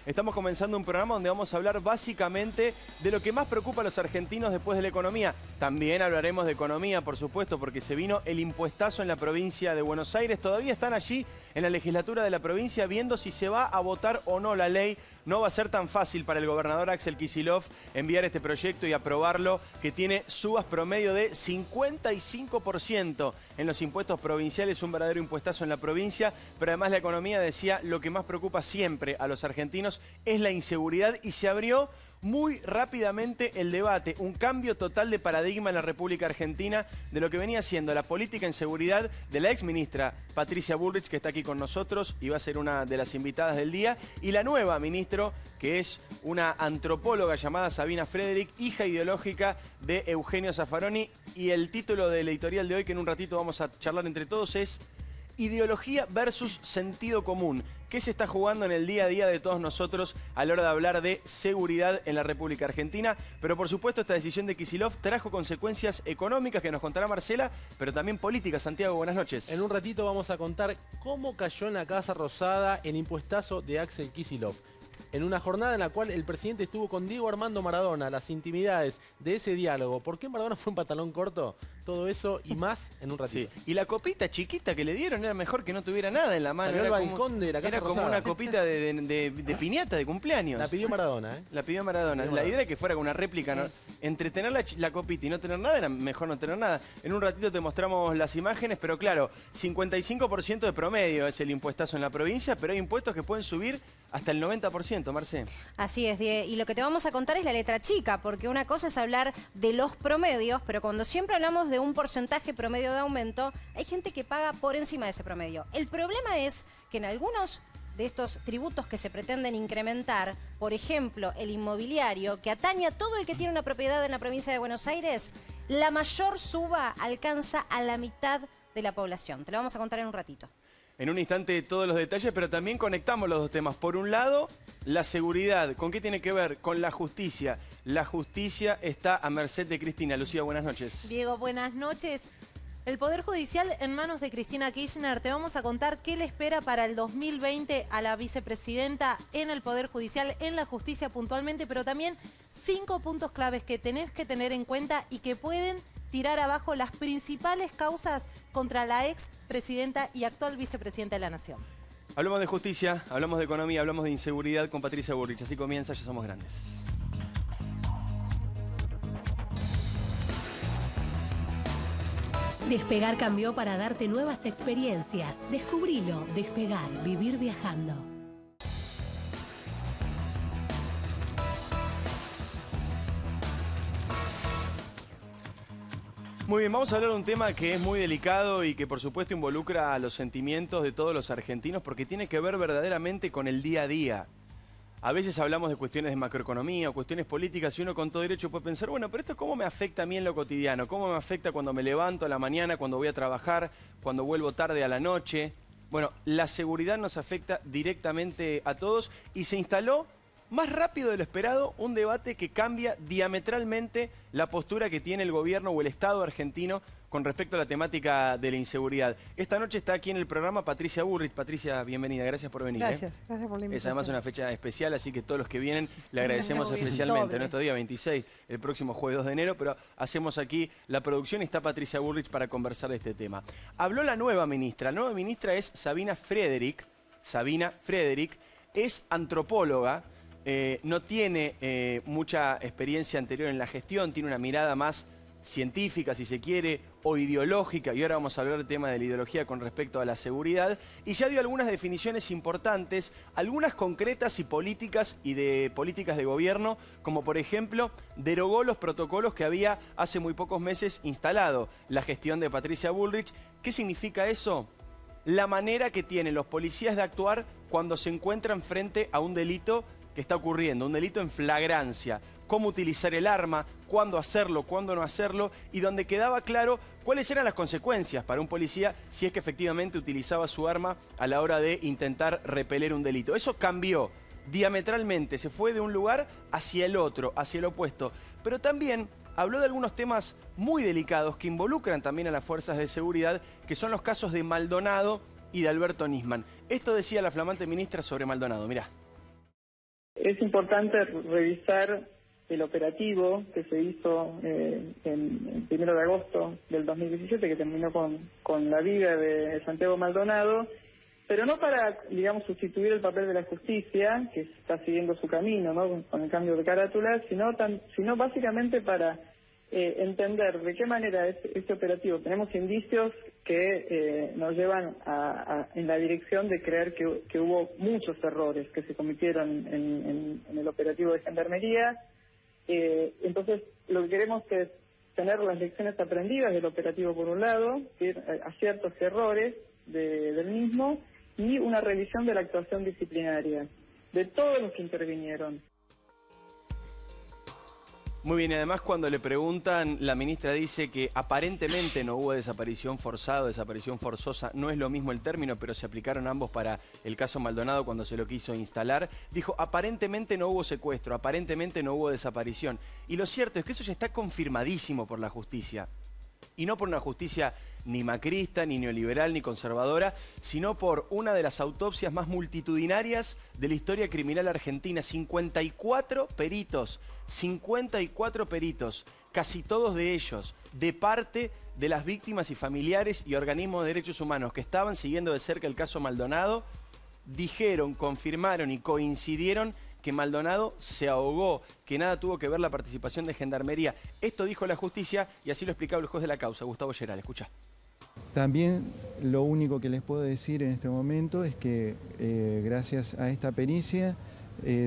Estamos comenzando un programa donde vamos a hablar básicamente de lo que más preocupa a los argentinos después de la economía. También hablaremos de economía, por supuesto, porque se vino el impuestazo en la provincia de Buenos Aires. Todavía están allí en la legislatura de la provincia viendo si se va a votar o no la ley. No va a ser tan fácil para el gobernador Axel Kicillof enviar este proyecto y aprobarlo, que tiene subas promedio de 55% en los impuestos provinciales, un verdadero impuestazo en la provincia. Pero además la economía, decía, lo que más preocupa siempre a los argentinos es la inseguridad, y se abrió muy rápidamente el debate, un cambio total de paradigma en la República Argentina de lo que venía siendo la política en seguridad de la exministra Patricia Bullrich, que está aquí con nosotros y va a ser una de las invitadas del día, y la nueva ministra, que es una antropóloga llamada Sabina Frederick, hija ideológica de Eugenio Zaffaroni. Y el título del editorial de hoy, que en un ratito vamos a charlar entre todos, es Ideología versus sentido común. ¿Qué se está jugando en el día a día de todos nosotros a la hora de hablar de seguridad en la República Argentina? Pero por supuesto esta decisión de Kicillof trajo consecuencias económicas que nos contará Marcela, pero también políticas. Santiago, buenas noches. En un ratito vamos a contar cómo cayó en la Casa Rosada el impuestazo de Axel Kicillof. En una jornada en la cual el presidente estuvo con Diego Armando Maradona, las intimidades de ese diálogo. ¿Por qué Maradona fue un pantalón corto? Todo eso y más en un ratito. Sí. Y la copita chiquita que le dieron era mejor que no tuviera nada en la mano. Salió Era al balcón de la Casa Era como Rosada. una copita de piñata, de cumpleaños. La pidió Maradona, ¿eh? La pidió Maradona. La idea de que fuera con una réplica, ¿no? Entre tener la copita y no tener nada, era mejor no tener nada. En un ratito te mostramos las imágenes, pero claro, 55% de promedio es el impuestazo en la provincia, pero hay impuestos que pueden subir hasta el 90%, Marce. Así es, y lo que te vamos a contar es la letra chica, porque una cosa es hablar de los promedios, pero cuando siempre hablamos de un porcentaje promedio de aumento, hay gente que paga por encima de ese promedio. El problema es que en algunos de estos tributos que se pretenden incrementar, por ejemplo, el inmobiliario, que atañe a todo el que tiene una propiedad en la provincia de Buenos Aires, la mayor suba alcanza a la mitad de la población. Te lo vamos a contar en un ratito. En un instante todos los detalles, pero también conectamos los dos temas. Por un lado, la seguridad. ¿Con qué tiene que ver? Con la justicia. La justicia está a merced de Cristina. Lucía, buenas noches. Diego, buenas noches. El Poder Judicial en manos de Cristina Kirchner. Te vamos a contar qué le espera para el 2020 a la vicepresidenta en el Poder Judicial, en la justicia puntualmente, pero también 5 puntos claves que tenés que tener en cuenta y que pueden tirar abajo las principales causas contra la expresidenta y actual vicepresidenta de la Nación. Hablamos de justicia, hablamos de economía, hablamos de inseguridad con Patricia Bullrich. Así comienza Ya Somos Grandes. Despegar cambió para darte nuevas experiencias. Descubrilo. Despegar. Vivir viajando. Muy bien, vamos a hablar de un tema que es muy delicado y que por supuesto involucra a los sentimientos de todos los argentinos, porque tiene que ver verdaderamente con el día a día. A veces hablamos de cuestiones de macroeconomía o cuestiones políticas y uno con todo derecho puede pensar, bueno, pero esto ¿cómo me afecta a mí en lo cotidiano? ¿Cómo me afecta cuando me levanto a la mañana, cuando voy a trabajar, cuando vuelvo tarde a la noche? Bueno, la seguridad nos afecta directamente a todos y se instaló más rápido de lo esperado un debate que cambia diametralmente la postura que tiene el gobierno o el Estado argentino con respecto a la temática de la inseguridad. Esta noche está aquí en el programa Patricia Bullrich. Patricia, bienvenida, gracias por venir. Gracias por la invitación. Es además una fecha especial, así que todos los que vienen le agradecemos especialmente. En este día 26, el próximo jueves 2 de enero, pero hacemos aquí la producción y está Patricia Bullrich para conversar de este tema. Habló la nueva ministra. La nueva ministra es Sabina Frederick. Sabina Frederick es antropóloga. No tiene mucha experiencia anterior en la gestión, tiene una mirada más científica, si se quiere, o ideológica, y ahora vamos a hablar del tema de la ideología con respecto a la seguridad, y ya dio algunas definiciones importantes, algunas concretas y de políticas de gobierno, como por ejemplo, derogó los protocolos que había hace muy pocos meses instalado la gestión de Patricia Bullrich. ¿Qué significa eso? La manera que tienen los policías de actuar cuando se encuentran frente a un delito que está ocurriendo, un delito en flagrancia, cómo utilizar el arma, cuándo hacerlo, cuándo no hacerlo, y donde quedaba claro cuáles eran las consecuencias para un policía si es que efectivamente utilizaba su arma a la hora de intentar repeler un delito. Eso cambió diametralmente, se fue de un lugar hacia el otro, hacia el opuesto, pero también habló de algunos temas muy delicados que involucran también a las fuerzas de seguridad, que son los casos de Maldonado y de Alberto Nisman. Esto decía la flamante ministra sobre Maldonado, mirá. Es importante revisar el operativo que se hizo el 1 de agosto del 2017, que terminó con la vida de Santiago Maldonado, pero no para, digamos, sustituir el papel de la justicia, que está siguiendo su camino, ¿no?, con el cambio de carátula, sino básicamente para entender de qué manera este operativo. Tenemos indicios que nos llevan en la dirección de creer que hubo muchos errores que se cometieron en el operativo de Gendarmería. Entonces, lo que queremos es tener las lecciones aprendidas del operativo por un lado, aciertos y errores del mismo, y una revisión de la actuación disciplinaria de todos los que intervinieron. Muy bien, y además cuando le preguntan, la ministra dice que aparentemente no hubo desaparición forzada, desaparición forzosa, no es lo mismo el término, pero se aplicaron ambos para el caso Maldonado cuando se lo quiso instalar. Dijo, aparentemente no hubo secuestro, aparentemente no hubo desaparición. Y lo cierto es que eso ya está confirmadísimo por la justicia. Y no por una justicia ni macrista, ni neoliberal, ni conservadora, sino por una de las autopsias más multitudinarias de la historia criminal argentina. 54 peritos, casi todos de ellos, de parte de las víctimas y familiares y organismos de derechos humanos que estaban siguiendo de cerca el caso Maldonado, dijeron, confirmaron y coincidieron que Maldonado se ahogó, que nada tuvo que ver la participación de Gendarmería. Esto dijo la justicia y así lo explicaba el juez de la causa, Gustavo Geral. Escucha. También lo único que les puedo decir en este momento es que gracias a esta pericia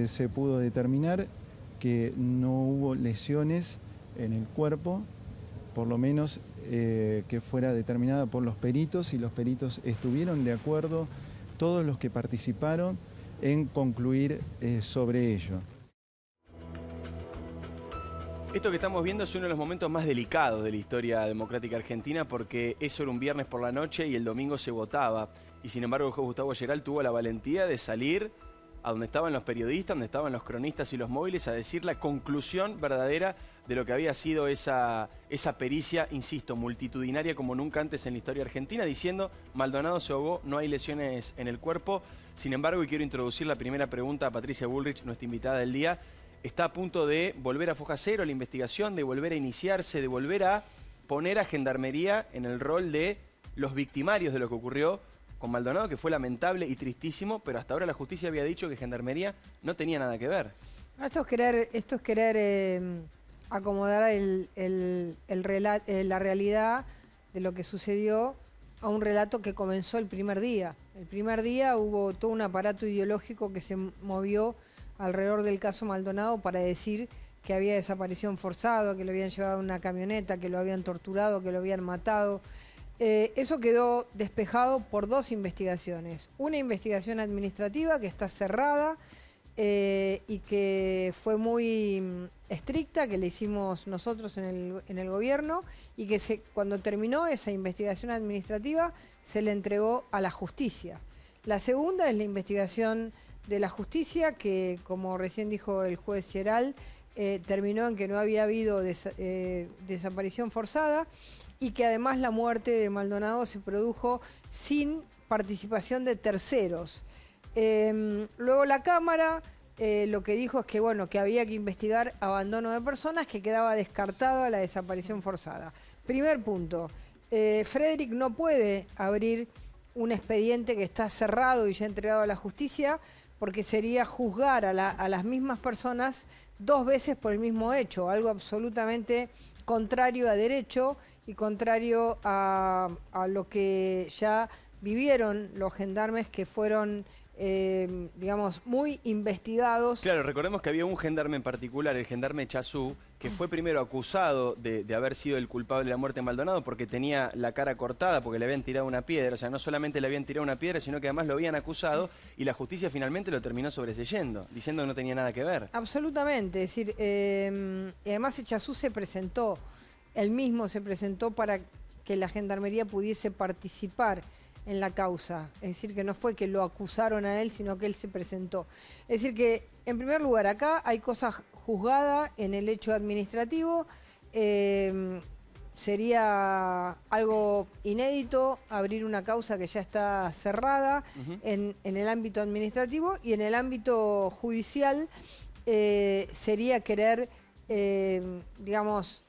se pudo determinar que no hubo lesiones en el cuerpo, por lo menos que fuera determinada por los peritos, y los peritos estuvieron de acuerdo, todos los que participaron, en concluir sobre ello. Esto que estamos viendo es uno de los momentos más delicados de la historia democrática argentina, porque eso era un viernes por la noche y el domingo se votaba. Y sin embargo el juez Gustavo Geral tuvo la valentía de salir a donde estaban los periodistas, donde estaban los cronistas y los móviles, a decir la conclusión verdadera de lo que había sido esa pericia, insisto, multitudinaria como nunca antes en la historia argentina, diciendo Maldonado se ahogó, no hay lesiones en el cuerpo. Sin embargo, y quiero introducir la primera pregunta a Patricia Bullrich, nuestra invitada del día, está a punto de volver a foja cero la investigación, de volver a iniciarse, de volver a poner a Gendarmería en el rol de los victimarios de lo que ocurrió con Maldonado, que fue lamentable y tristísimo, pero hasta ahora la justicia había dicho que Gendarmería no tenía nada que ver. Esto es querer acomodar la realidad de lo que sucedió a un relato que comenzó el primer día. El primer día hubo todo un aparato ideológico que se movió alrededor del caso Maldonado para decir que había desaparición forzada, que lo habían llevado en una camioneta, que lo habían torturado, que lo habían matado. Eso quedó despejado por dos investigaciones. Una investigación administrativa que está cerrada y que fue muy estricta, que le hicimos nosotros en el gobierno, y que cuando terminó esa investigación administrativa se le entregó a la justicia. La segunda es la investigación de la justicia que, como recién dijo el juez Geral, terminó en que no había habido desaparición forzada y que además la muerte de Maldonado se produjo sin participación de terceros. Luego la Cámara lo que dijo es que, bueno, que había que investigar abandono de personas, que quedaba descartada la desaparición forzada. Primer punto, Frederick no puede abrir un expediente que está cerrado y ya entregado a la justicia, porque sería juzgar a las mismas personas dos veces por el mismo hecho, algo absolutamente contrario a derecho y contrario a lo que ya vivieron los gendarmes que fueron, digamos, muy investigados. Claro, recordemos que había un gendarme en particular, el gendarme Chazú, que fue primero acusado de haber sido el culpable de la muerte de Maldonado porque tenía la cara cortada, porque le habían tirado una piedra. O sea, no solamente le habían tirado una piedra, sino que además lo habían acusado y la justicia finalmente lo terminó sobreseyendo, diciendo que no tenía nada que ver. Absolutamente, es decir, y además Chazú se presentó, él mismo se presentó para que la Gendarmería pudiese participar en la causa. Es decir, que no fue que lo acusaron a él, sino que él se presentó. Es decir, que en primer lugar acá hay cosas juzgadas en el hecho administrativo. Se sería algo inédito abrir una causa que ya está cerrada en el ámbito administrativo, y en el ámbito judicial sería querer, digamos,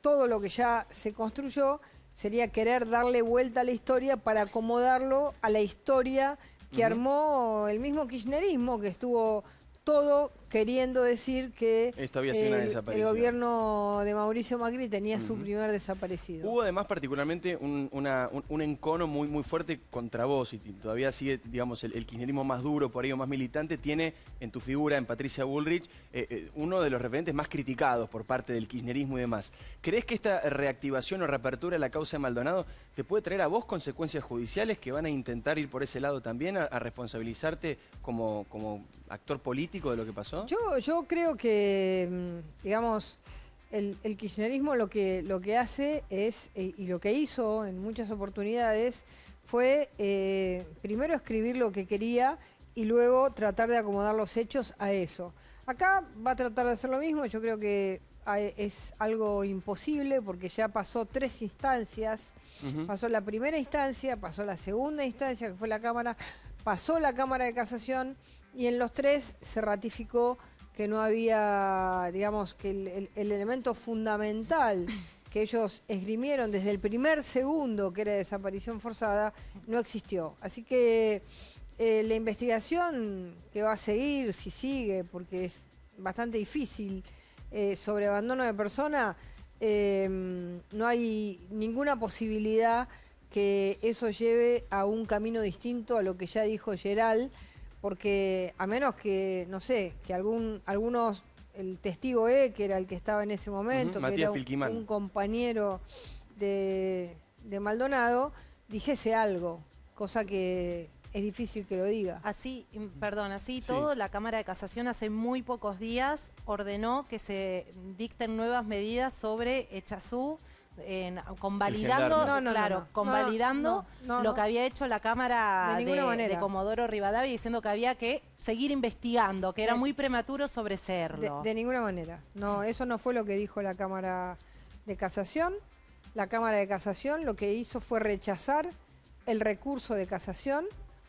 todo lo que ya se construyó, sería querer darle vuelta a la historia para acomodarlo a la historia que armó el mismo kirchnerismo, que estuvo todo queriendo decir que esto había sido una el desaparición. Gobierno de Mauricio Macri tenía su primer desaparecido. Hubo además particularmente un encono muy fuerte contra vos, y todavía sigue, digamos, el kirchnerismo más duro, por ahí, o más militante, tiene en tu figura, en Patricia Bullrich, uno de los referentes más criticados por parte del kirchnerismo y demás. ¿Crees que esta reactivación o reapertura de la causa de Maldonado te puede traer a vos consecuencias judiciales que van a intentar ir por ese lado también, a responsabilizarte como actor político de lo que pasó? Yo creo que, digamos, el kirchnerismo lo que hace es, y lo que hizo en muchas oportunidades, fue primero escribir lo que quería y luego tratar de acomodar los hechos a eso. Acá va a tratar de hacer lo mismo. Yo creo que es algo imposible porque ya pasó 3 instancias. Pasó la primera instancia, pasó la segunda instancia, que fue la Cámara, pasó la Cámara de Casación, y en los 3 se ratificó que no había, digamos, que el elemento fundamental que ellos esgrimieron desde el primer segundo, que era desaparición forzada, no existió. Así que la investigación que va a seguir, si sigue, porque es bastante difícil, sobre abandono de persona, no hay ninguna posibilidad que eso lleve a un camino distinto a lo que ya dijo Geral, porque a menos que, no sé, que algunos, el testigo que era el que estaba en ese momento, que era un compañero de Maldonado, dijese algo, cosa que es difícil que lo diga. Así, perdón, así todo, la Cámara de Casación hace muy pocos días ordenó que se dicten nuevas medidas sobre Echazú, convalidando, convalidando lo que había hecho la Cámara de Comodoro Rivadavia, diciendo que había que seguir investigando, que era muy prematuro sobreseerlo. De ninguna manera. No, eso no fue lo que dijo la Cámara de Casación. La Cámara de Casación lo que hizo fue rechazar el recurso de casación,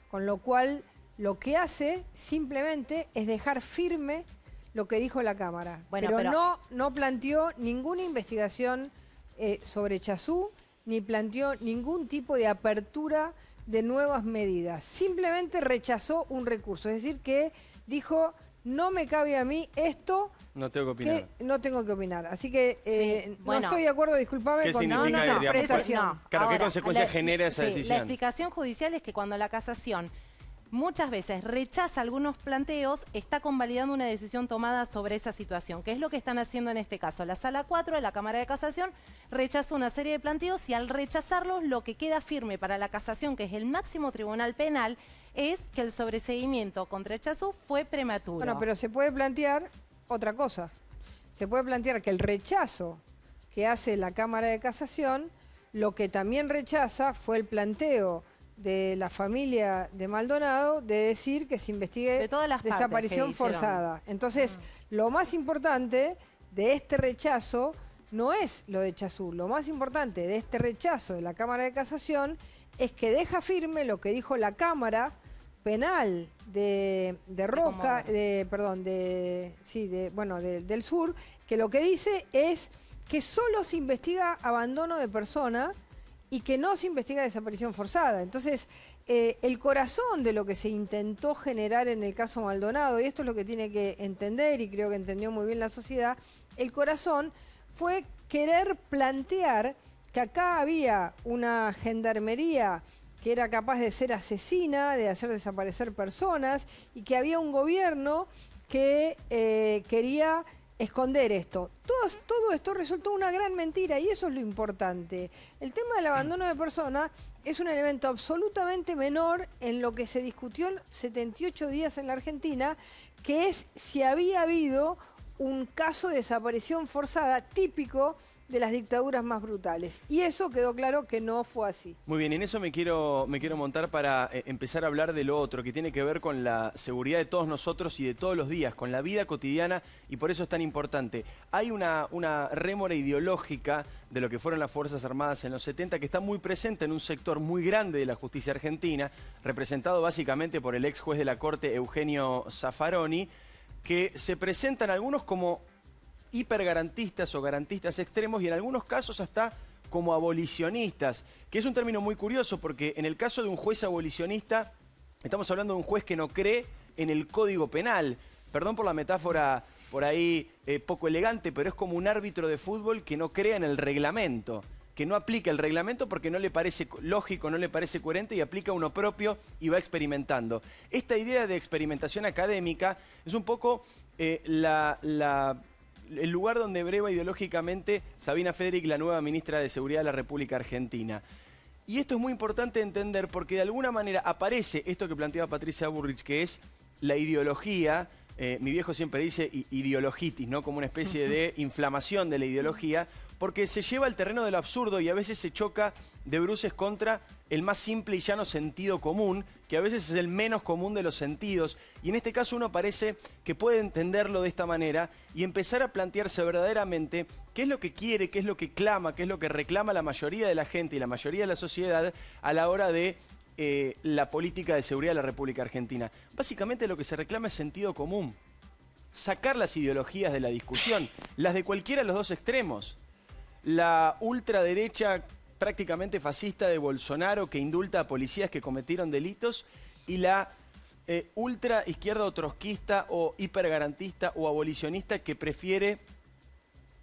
con lo cual lo que hace simplemente es dejar firme lo que dijo la Cámara. Bueno, pero no planteó ninguna investigación sobre Echazú, ni planteó ningún tipo de apertura de nuevas medidas. Simplemente rechazó un recurso, es decir, que dijo, no me cabe a mí esto, no tengo que opinar. No tengo que opinar. Así que no estoy de acuerdo, discúlpame, con la interpretación. Claro, ¿qué consecuencias genera esa decisión? La explicación judicial es que cuando la casación muchas veces rechaza algunos planteos, está convalidando una decisión tomada sobre esa situación, que es lo que están haciendo en este caso. La Sala 4 de la Cámara de Casación rechazó una serie de planteos, y al rechazarlos lo que queda firme para la Casación, que es el máximo tribunal penal, es que el sobreseguimiento contra Echazú fue prematuro. Bueno, pero se puede plantear otra cosa. Se puede plantear que el rechazo que hace la Cámara de Casación, lo que también rechaza fue el planteo de la familia de Maldonado de decir que se investigue de todas las desaparición forzada. Entonces, lo más importante de este rechazo no es lo de Echazú. Lo más importante de este rechazo de la Cámara de Casación es que deja firme lo que dijo la Cámara Penal del Sur, que lo que dice es que solo se investiga abandono de persona y que no se investiga desaparición forzada. Entonces, el corazón de lo que se intentó generar en el caso Maldonado, y esto es lo que tiene que entender, y creo que entendió muy bien la sociedad, el corazón fue querer plantear que acá había una gendarmería que era capaz de ser asesina, de hacer desaparecer personas, y que había un gobierno que quería esconder esto. Todo esto resultó una gran mentira, y eso es lo importante. El tema del abandono de personas es un elemento absolutamente menor en lo que se discutió en 78 días en la Argentina, que es si había habido un caso de desaparición forzada típico de las dictaduras más brutales. Y eso quedó claro que no fue así. Muy bien, en eso me quiero montar para empezar a hablar de lo otro, que tiene que ver con la seguridad de todos nosotros y de todos los días, con la vida cotidiana, y por eso es tan importante. Hay una rémora ideológica de lo que fueron las Fuerzas Armadas en los 70, que está muy presente en un sector muy grande de la justicia argentina, representado básicamente por el ex juez de la Corte, Eugenio Zaffaroni, que se presentan algunos como hipergarantistas o garantistas extremos y en algunos casos hasta como abolicionistas, que es un término muy curioso porque en el caso de un juez abolicionista estamos hablando de un juez que no cree en el Código Penal. Perdón por la metáfora por ahí poco elegante, pero es como un árbitro de fútbol que no crea en el reglamento, que no aplica el reglamento porque no le parece lógico, no le parece coherente y aplica uno propio y va experimentando. Esta idea de experimentación académica es un poco el lugar donde breva ideológicamente Sabina Federic, la nueva ministra de Seguridad de la República Argentina. Y esto es muy importante entender porque de alguna manera aparece esto que planteaba Patricia Bullrich, que es la ideología. Mi viejo siempre dice ideologitis, ¿no? Como una especie de inflamación de la ideología, porque se lleva al terreno de lo absurdo y a veces se choca de bruces contra el más simple y llano sentido común, que a veces es el menos común de los sentidos. Y en este caso uno parece que puede entenderlo de esta manera y empezar a plantearse verdaderamente qué es lo que quiere, qué es lo que clama, qué es lo que reclama la mayoría de la gente y la mayoría de la sociedad a la hora de la política de seguridad de la República Argentina. Básicamente lo que se reclama es sentido común. Sacar las ideologías de la discusión, las de cualquiera de los dos extremos. La ultraderecha prácticamente fascista de Bolsonaro que indulta a policías que cometieron delitos y la ultra izquierda o trotskista o hipergarantista o abolicionista que prefiere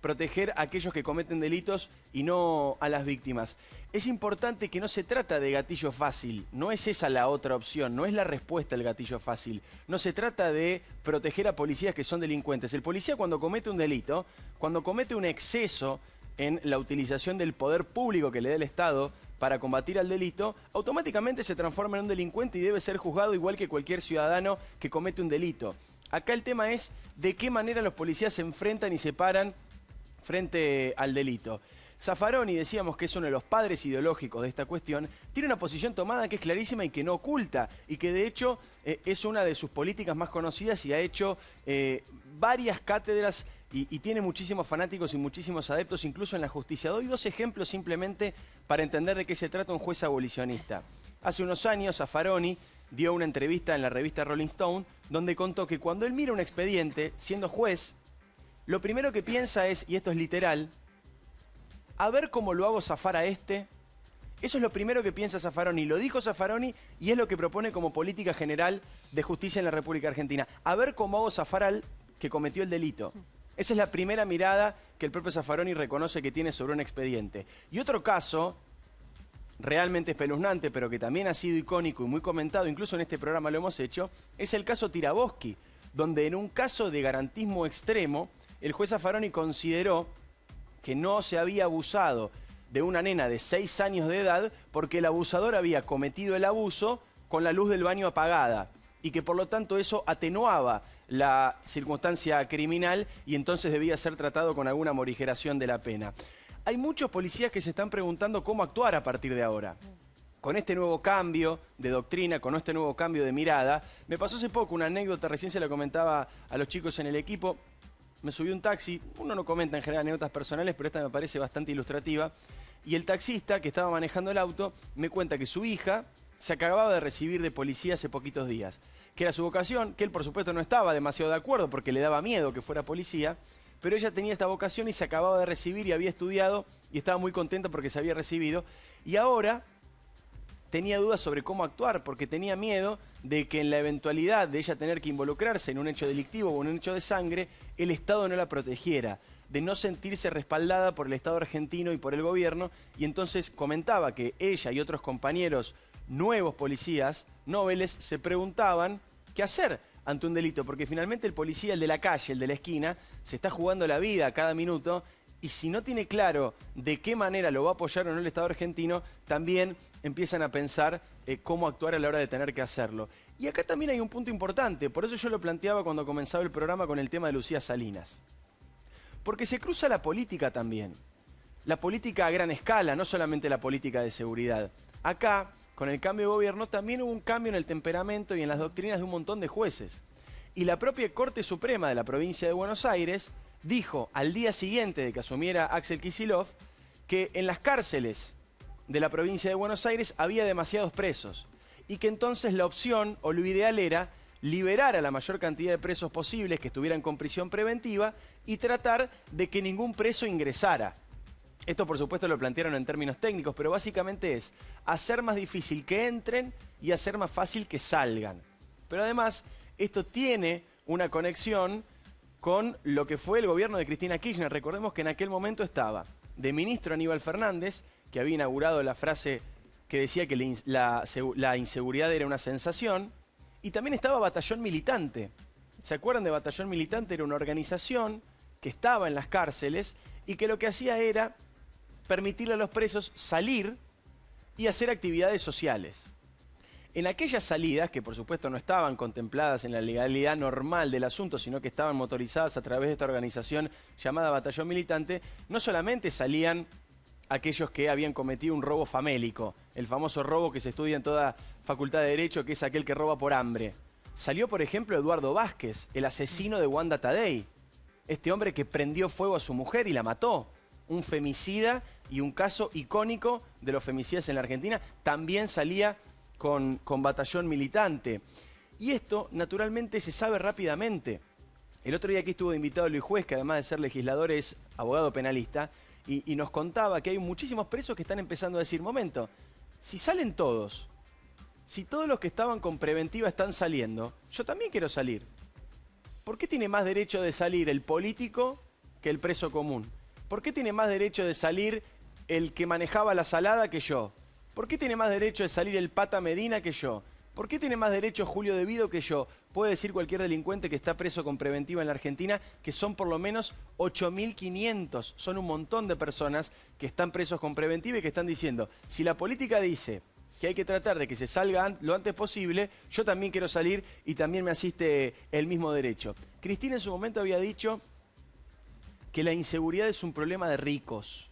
proteger a aquellos que cometen delitos y no a las víctimas. Es importante que no se trata de gatillo fácil, no es esa la otra opción, no es la respuesta al gatillo fácil. No se trata de proteger a policías que son delincuentes. El policía cuando comete un delito, cuando comete un exceso en la utilización del poder público que le da el Estado para combatir al delito, automáticamente se transforma en un delincuente y debe ser juzgado igual que cualquier ciudadano que comete un delito. Acá el tema es de qué manera los policías se enfrentan y se paran frente al delito. Zaffaroni, decíamos que es uno de los padres ideológicos de esta cuestión, tiene una posición tomada que es clarísima y que no oculta, y que de hecho es una de sus políticas más conocidas y ha hecho varias cátedras y tiene muchísimos fanáticos y muchísimos adeptos, incluso en la justicia. Doy dos ejemplos simplemente para entender de qué se trata un juez abolicionista. Hace unos años Zaffaroni dio una entrevista en la revista Rolling Stone, donde contó que cuando él mira un expediente, siendo juez, lo primero que piensa es, y esto es literal, a ver cómo lo hago zafar a este. Eso es lo primero que piensa Zaffaroni. Lo dijo Zaffaroni y es lo que propone como política general de justicia en la República Argentina. A ver cómo hago zafar al que cometió el delito. Esa es la primera mirada que el propio Zaffaroni reconoce que tiene sobre un expediente. Y otro caso, realmente espeluznante, pero que también ha sido icónico y muy comentado, incluso en este programa lo hemos hecho, es el caso Tiraboschi, donde en un caso de garantismo extremo, el juez Zaffaroni consideró que no se había abusado de una nena de 6 años de edad porque el abusador había cometido el abuso con la luz del baño apagada y que por lo tanto eso atenuaba la circunstancia criminal y entonces debía ser tratado con alguna morigeración de la pena. Hay muchos policías que se están preguntando cómo actuar a partir de ahora. Con este nuevo cambio de doctrina, con este nuevo cambio de mirada. Me pasó hace poco una anécdota, recién se la comentaba a los chicos en el equipo. Me subí un taxi, uno no comenta en general anécdotas personales, pero esta me parece bastante ilustrativa. Y el taxista que estaba manejando el auto me cuenta que su hija se acababa de recibir de policía hace poquitos días. Que era su vocación, que él por supuesto no estaba demasiado de acuerdo porque le daba miedo que fuera policía, pero ella tenía esta vocación y se acababa de recibir y había estudiado y estaba muy contenta porque se había recibido. Y ahora tenía dudas sobre cómo actuar porque tenía miedo de que en la eventualidad de ella tener que involucrarse en un hecho delictivo o en un hecho de sangre, el Estado no la protegiera, de no sentirse respaldada por el Estado argentino y por el gobierno. Y entonces comentaba que ella y otros compañeros nuevos policías, noveles, se preguntaban qué hacer ante un delito, porque finalmente el policía, el de la calle, el de la esquina, se está jugando la vida a cada minuto y si no tiene claro de qué manera lo va a apoyar o no el Estado argentino, también empiezan a pensar cómo actuar a la hora de tener que hacerlo. Y acá también hay un punto importante, por eso yo lo planteaba cuando comenzaba el programa con el tema de Lucía Salinas. Porque se cruza la política también. la política a gran escala, no solamente la política de seguridad. Acá, con el cambio de gobierno, también hubo un cambio en el temperamento y en las doctrinas de un montón de jueces. Y la propia Corte Suprema de la provincia de Buenos Aires dijo al día siguiente de que asumiera Axel Kicillof que en las cárceles de la provincia de Buenos Aires había demasiados presos y que entonces la opción o lo ideal era liberar a la mayor cantidad de presos posibles que estuvieran con prisión preventiva y tratar de que ningún preso ingresara. Esto, por supuesto, lo plantearon en términos técnicos, pero básicamente es hacer más difícil que entren y hacer más fácil que salgan. Pero además, esto tiene una conexión con lo que fue el gobierno de Cristina Kirchner. Recordemos que en aquel momento estaba de ministro Aníbal Fernández, que había inaugurado la frase que decía que la inseguridad era una sensación, y también estaba Batallón Militante. ¿Se acuerdan de Batallón Militante? Era una organización que estaba en las cárceles y que lo que hacía era permitirle a los presos salir y hacer actividades sociales. En aquellas salidas, que por supuesto no estaban contempladas en la legalidad normal del asunto, sino que estaban motorizadas a través de esta organización llamada Batallón Militante, no solamente salían aquellos que habían cometido un robo famélico, el famoso robo que se estudia en toda facultad de Derecho, que es aquel que roba por hambre. Salió, por ejemplo, Eduardo Vázquez, el asesino de Wanda Tadei, este hombre que prendió fuego a su mujer y la mató, un femicida y un caso icónico de los femicidas en la Argentina, también salía con Batallón Militante. Y esto, naturalmente, se sabe rápidamente. El otro día aquí estuvo de invitado Luis Juez, que además de ser legislador es abogado penalista, y nos contaba que hay muchísimos presos que están empezando a decir, momento, si salen todos, si todos los que estaban con preventiva están saliendo, yo también quiero salir. ¿Por qué tiene más derecho de salir el político que el preso común? ¿Por qué tiene más derecho de salir el que manejaba la salada que yo? ¿Por qué tiene más derecho de salir el Pata Medina que yo? ¿Por qué tiene más derecho Julio De Vido que yo? Puede decir cualquier delincuente que está preso con preventiva en la Argentina que son por lo menos 8.500. Son un montón de personas que están presos con preventiva y que están diciendo, si la política dice que hay que tratar de que se salga lo antes posible, yo también quiero salir y también me asiste el mismo derecho. Cristina en su momento había dicho que la inseguridad es un problema de ricos.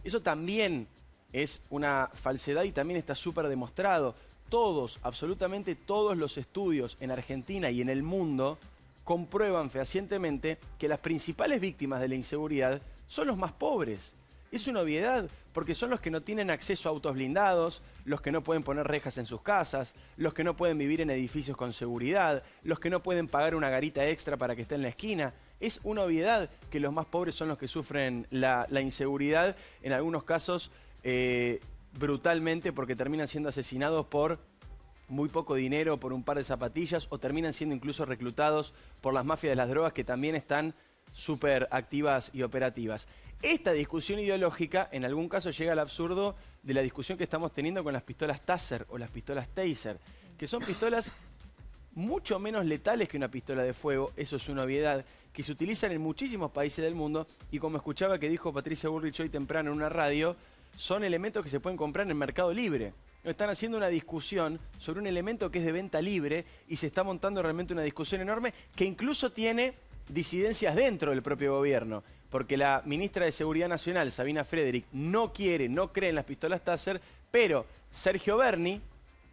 Eso también es una falsedad y también está súper demostrado. Todos, absolutamente todos los estudios en Argentina y en el mundo comprueban fehacientemente que las principales víctimas de la inseguridad son los más pobres. Es una obviedad, porque son los que no tienen acceso a autos blindados, los que no pueden poner rejas en sus casas, los que no pueden vivir en edificios con seguridad, los que no pueden pagar una garita extra para que esté en la esquina. Es una obviedad que los más pobres son los que sufren la inseguridad, en algunos casos brutalmente, porque terminan siendo asesinados por muy poco dinero, por un par de zapatillas, o terminan siendo incluso reclutados por las mafias de las drogas, que también están súper activas y operativas. Esta discusión ideológica en algún caso llega al absurdo de la discusión que estamos teniendo con las pistolas Taser o las pistolas Taser, que son pistolas mucho menos letales que una pistola de fuego, eso es una obviedad, que se utilizan en muchísimos países del mundo, y como escuchaba que dijo Patricia Bullrich hoy temprano en una radio, son elementos que se pueden comprar en el Mercado Libre. Están haciendo una discusión sobre un elemento que es de venta libre y se está montando realmente una discusión enorme que incluso tiene disidencias dentro del propio gobierno, porque la ministra de Seguridad Nacional, Sabina Frederick, no cree en las pistolas Taser, pero Sergio Berni,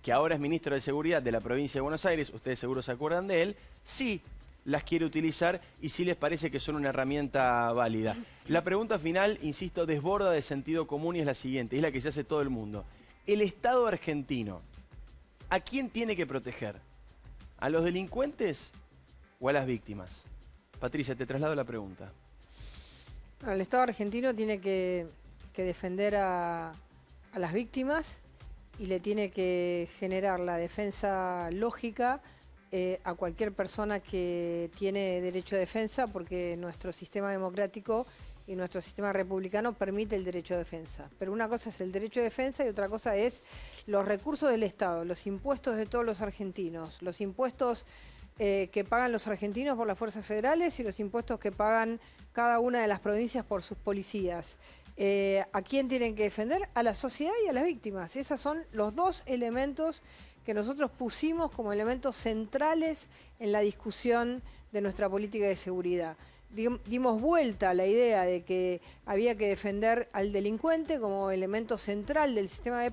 que ahora es ministro de Seguridad de la provincia de Buenos Aires, ustedes seguro se acuerdan de él, sí las quiere utilizar y sí les parece que son una herramienta válida. La pregunta final, insisto, desborda de sentido común y es la siguiente, es la que se hace todo el mundo. El Estado argentino, ¿a quién tiene que proteger? ¿A los delincuentes o a las víctimas? Patricia, te traslado la pregunta. El Estado argentino tiene que defender a las víctimas y le tiene que generar la defensa lógica a cualquier persona que tiene derecho a defensa, porque nuestro sistema democrático y nuestro sistema republicano permite el derecho de defensa. Pero una cosa es el derecho de defensa y otra cosa es los recursos del Estado, los impuestos de todos los argentinos, los impuestos que pagan los argentinos por las fuerzas federales y los impuestos que pagan cada una de las provincias por sus policías. ¿A quién tienen que defender? A la sociedad y a las víctimas. Esos son los dos elementos que nosotros pusimos como elementos centrales en la discusión de nuestra política de seguridad. dimos vuelta a la idea de que había que defender al delincuente como elemento central del sistema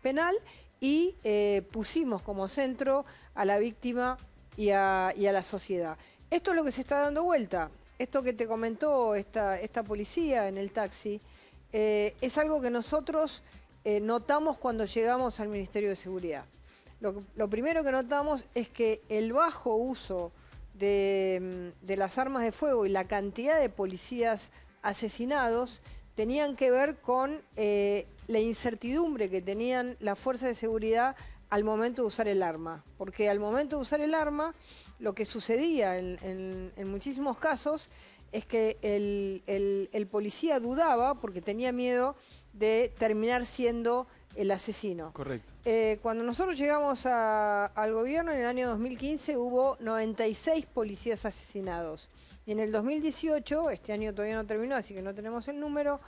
penal y pusimos como centro a la víctima y a la sociedad. Esto es lo que se está dando vuelta. Esto que te comentó esta policía en el taxi es algo que nosotros notamos cuando llegamos al Ministerio de Seguridad. Lo primero que notamos es que el bajo uso de las armas de fuego y la cantidad de policías asesinados tenían que ver con la incertidumbre que tenían las fuerzas de seguridad al momento de usar el arma. Porque al momento de usar el arma, lo que sucedía en muchísimos casos es que el policía dudaba porque tenía miedo de terminar siendo el asesino. Correcto. Cuando nosotros llegamos al gobierno en el año 2015 hubo 96 policías asesinados. Y en el 2018, este año todavía no terminó, así que no tenemos el número,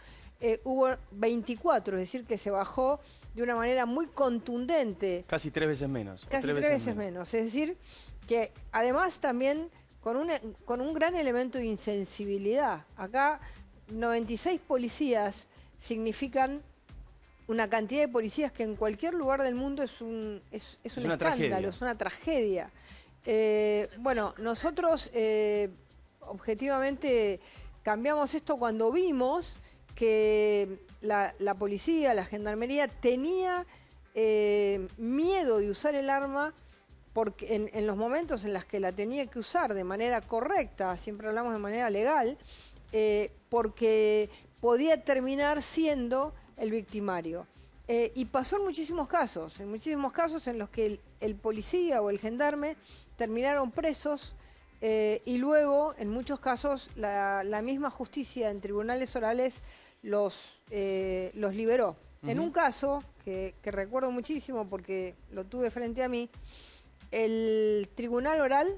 hubo 24, es decir, que se bajó de una manera muy contundente. Casi 3 veces menos. Casi 3 veces menos. Es decir, que además también con un gran elemento de insensibilidad. Acá 96 policías significan una cantidad de policías que en cualquier lugar del mundo es un escándalo, tragedia. es una tragedia. Bueno, nosotros objetivamente cambiamos esto cuando vimos que la policía, la gendarmería tenía miedo de usar el arma porque en los momentos en los que la tenía que usar de manera correcta, siempre hablamos de manera legal, porque podía terminar siendo el victimario. Y pasó en muchísimos casos en los que el policía o el gendarme terminaron presos y luego, en muchos casos, la misma justicia en tribunales orales los liberó. En un caso que recuerdo muchísimo porque lo tuve frente a mí, el tribunal oral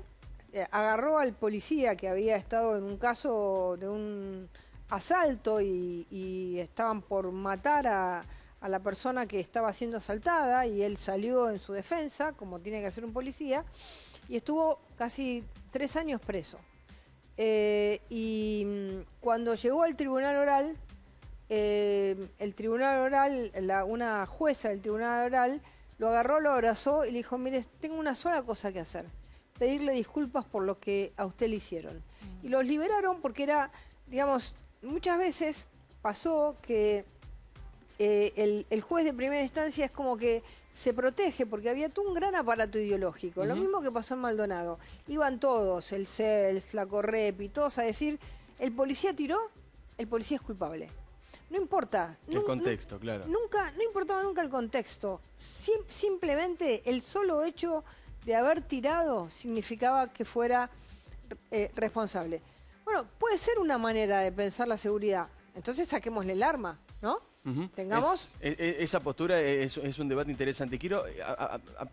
agarró al policía que había estado en un caso de un asalto y estaban por matar a la persona que estaba siendo asaltada y él salió en su defensa, como tiene que hacer un policía, y estuvo casi 3 años preso. Y cuando llegó al tribunal oral, una jueza del tribunal oral lo agarró, lo abrazó y le dijo, mire, tengo una sola cosa que hacer, pedirle disculpas por lo que a usted le hicieron. Y los liberaron porque era, digamos, muchas veces pasó que el juez de primera instancia es como que se protege porque había todo un gran aparato ideológico. Lo mismo que pasó en Maldonado. Iban todos, el CELS, la Correpi, todos a decir, el policía tiró, el policía es culpable. No importa. El contexto, claro. No importaba nunca el contexto. Simplemente el solo hecho de haber tirado significaba que fuera responsable. Bueno, puede ser una manera de pensar la seguridad. Entonces saquémosle el arma, ¿no? Tengamos... Esa postura es un debate interesante. Quiero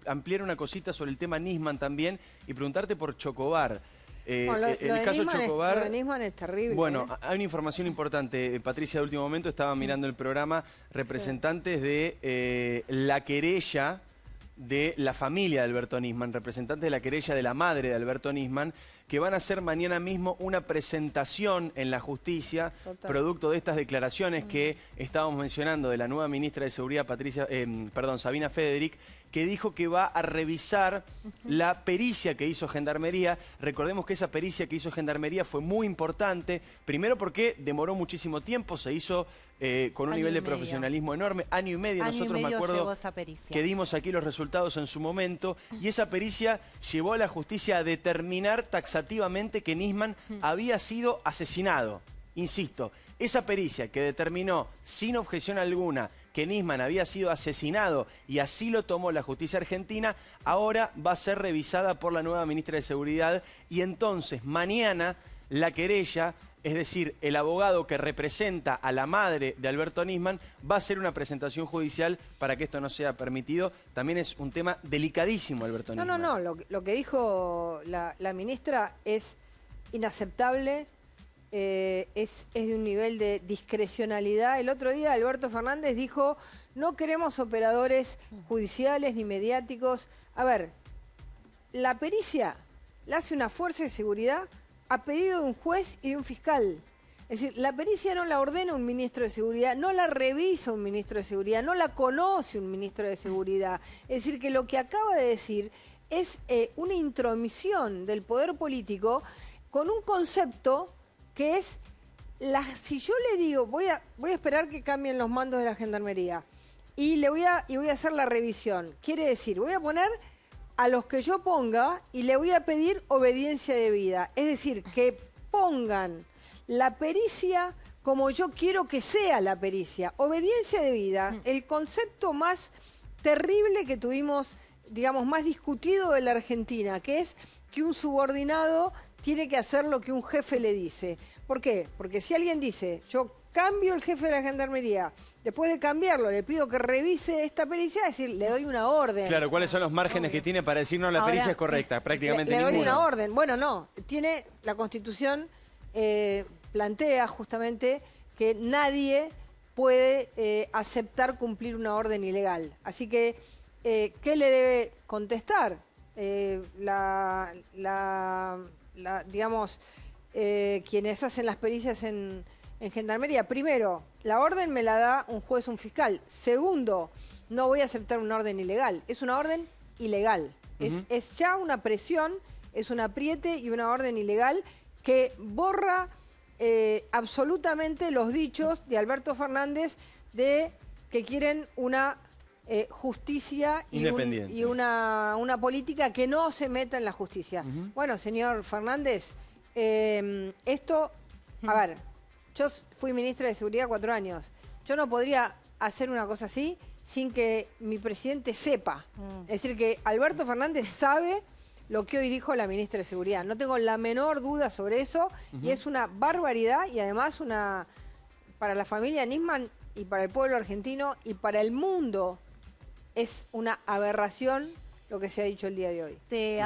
ampliar una cosita sobre el tema Nisman también y preguntarte por Chocobar. El caso Chocobar... Lo de Nisman es terrible. Bueno, hay una información importante. Patricia, de último momento, estaba mirando el programa, representantes de la querella de la familia de Alberto Nisman, representantes de la querella de la madre de Alberto Nisman, que van a hacer mañana mismo una presentación en la justicia, producto de estas declaraciones que estábamos mencionando de la nueva ministra de Seguridad, Sabina Federic, que dijo que va a revisar la pericia que hizo Gendarmería. Recordemos que esa pericia que hizo Gendarmería fue muy importante, primero porque demoró muchísimo tiempo, se hizo con un nivel de profesionalismo enorme, año y medio. Nosotros, me acuerdo que dimos aquí los resultados en su momento, y esa pericia llevó a la justicia a determinar taxativamente que Nisman había sido asesinado. Insisto, esa pericia que determinó sin objeción alguna que Nisman había sido asesinado, y así lo tomó la justicia argentina, ahora va a ser revisada por la nueva ministra de Seguridad, y entonces mañana la querella, es decir, el abogado que representa a la madre de Alberto Nisman, va a hacer una presentación judicial para que esto no sea permitido. También es un tema delicadísimo, Alberto Nisman. No, lo que dijo la ministra es inaceptable. Es de un nivel de discrecionalidad. El otro día Alberto Fernández dijo, no queremos operadores judiciales ni mediáticos. A ver, la pericia la hace una fuerza de seguridad a pedido de un juez y de un fiscal. Es decir, la pericia no la ordena un ministro de Seguridad, no la revisa un ministro de Seguridad, no la conoce un ministro de Seguridad. Es decir, que lo que acaba de decir es una intromisión del poder político con un concepto que es, si yo le digo, voy a esperar que cambien los mandos de la Gendarmería y voy a hacer la revisión. Quiere decir, voy a poner a los que yo ponga y le voy a pedir obediencia debida. Es decir, que pongan la pericia como yo quiero que sea la pericia. Obediencia debida, el concepto más terrible que tuvimos, digamos, más discutido de la Argentina, que es que un subordinado tiene que hacer lo que un jefe le dice. ¿Por qué? Porque si alguien dice, yo cambio el jefe de la Gendarmería, después de cambiarlo le pido que revise esta pericia, es decir, le doy una orden. Claro, ¿cuáles son los márgenes que tiene para decir no, la pericia es correcta? Prácticamente le doy ninguno. una orden. Bueno, no, tiene la Constitución... plantea justamente que nadie puede aceptar cumplir una orden ilegal. Así que, ¿qué le debe contestar? Digamos, quienes hacen las pericias en Gendarmería. Primero, la orden me la da un juez o un fiscal. Segundo, no voy a aceptar una orden ilegal. Es una orden ilegal. Es ya una presión, es un apriete y una orden ilegal que borra absolutamente los dichos de Alberto Fernández de que quieren una justicia y una política que no se meta en la justicia. Bueno, señor Fernández, esto, a ver, yo fui ministra de Seguridad 4 años. Yo no podría hacer una cosa así sin que mi presidente sepa. Es decir, que Alberto Fernández sabe lo que hoy dijo la ministra de Seguridad. No tengo la menor duda sobre eso y es una barbaridad y además para la familia Nisman y para el pueblo argentino y para el mundo es una aberración lo que se ha dicho el día de hoy. Te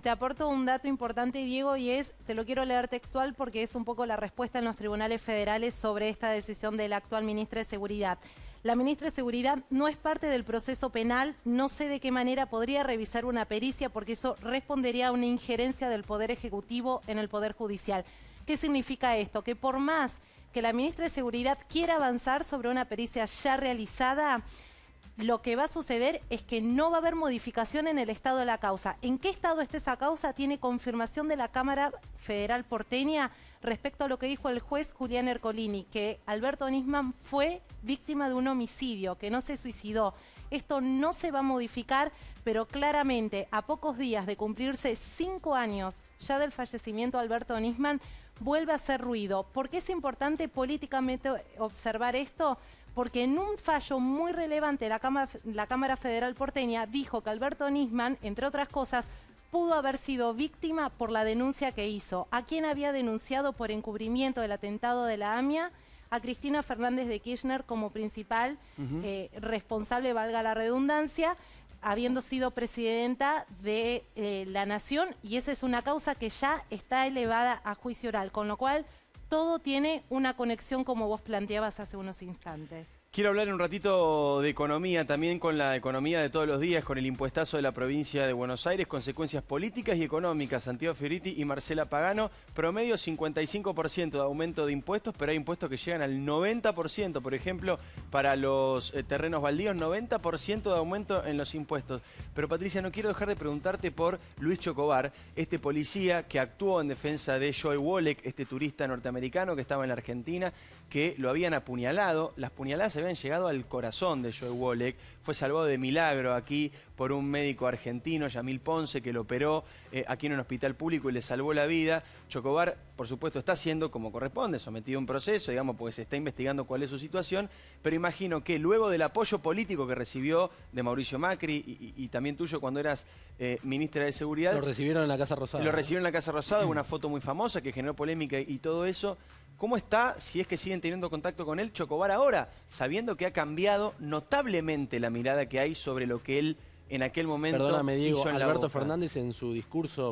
aporto un dato importante, Diego, y te lo quiero leer textual porque es un poco la respuesta en los tribunales federales sobre esta decisión de la actual ministra de Seguridad. La ministra de Seguridad no es parte del proceso penal, no sé de qué manera podría revisar una pericia porque eso respondería a una injerencia del Poder Ejecutivo en el Poder Judicial. ¿Qué significa esto? Que por más que la ministra de Seguridad quiera avanzar sobre una pericia ya realizada, lo que va a suceder es que no va a haber modificación en el estado de la causa. ¿En qué estado está esa causa? Tiene confirmación de la Cámara Federal porteña respecto a lo que dijo el juez Julián Ercolini, que Alberto Nisman fue víctima de un homicidio, que no se suicidó. Esto no se va a modificar, pero claramente a pocos días de cumplirse 5 años ya del fallecimiento de Alberto Nisman, vuelve a hacer ruido. ¿Por qué es importante políticamente observar esto? Porque en un fallo muy relevante la Cámara Federal porteña dijo que Alberto Nisman, entre otras cosas, pudo haber sido víctima por la denuncia que hizo. ¿A quién había denunciado por encubrimiento del atentado de la AMIA? A Cristina Fernández de Kirchner como principal responsable, valga la redundancia, habiendo sido presidenta de la Nación, y esa es una causa que ya está elevada a juicio oral, con lo cual todo tiene una conexión como vos planteabas hace unos instantes. Quiero hablar un ratito de economía, también con la economía de todos los días, con el impuestazo de la provincia de Buenos Aires, consecuencias políticas y económicas. Santiago Fioriti y Marcela Pagano, promedio 55% de aumento de impuestos, pero hay impuestos que llegan al 90%, por ejemplo, para los terrenos baldíos, 90% de aumento en los impuestos. Pero Patricia, no quiero dejar de preguntarte por Luis Chocobar, este policía que actuó en defensa de Joy Wallach, este turista norteamericano que estaba en la Argentina, que lo habían apuñalado. Las puñaladas habían llegado al corazón de Joy Wallach. Fue salvado de milagro aquí por un médico argentino, Yamil Ponce, que lo operó aquí en un hospital público y le salvó la vida. Chocobar, por supuesto, está siendo, como corresponde, sometido a un proceso, digamos, porque se está investigando cuál es su situación, pero imagino que luego del apoyo político que recibió de Mauricio Macri y también tuyo cuando eras ministra de Seguridad... Lo recibieron en la Casa Rosada. Lo recibieron en la Casa Rosada, una foto muy famosa que generó polémica y todo eso. ¿Cómo está, si es que siguen teniendo contacto con él, Chocobar ahora, sabiendo que ha cambiado notablemente la mirada que hay sobre lo que él en aquel momento Perdóname, Diego, hizo en la Alberto Boca? Fernández en su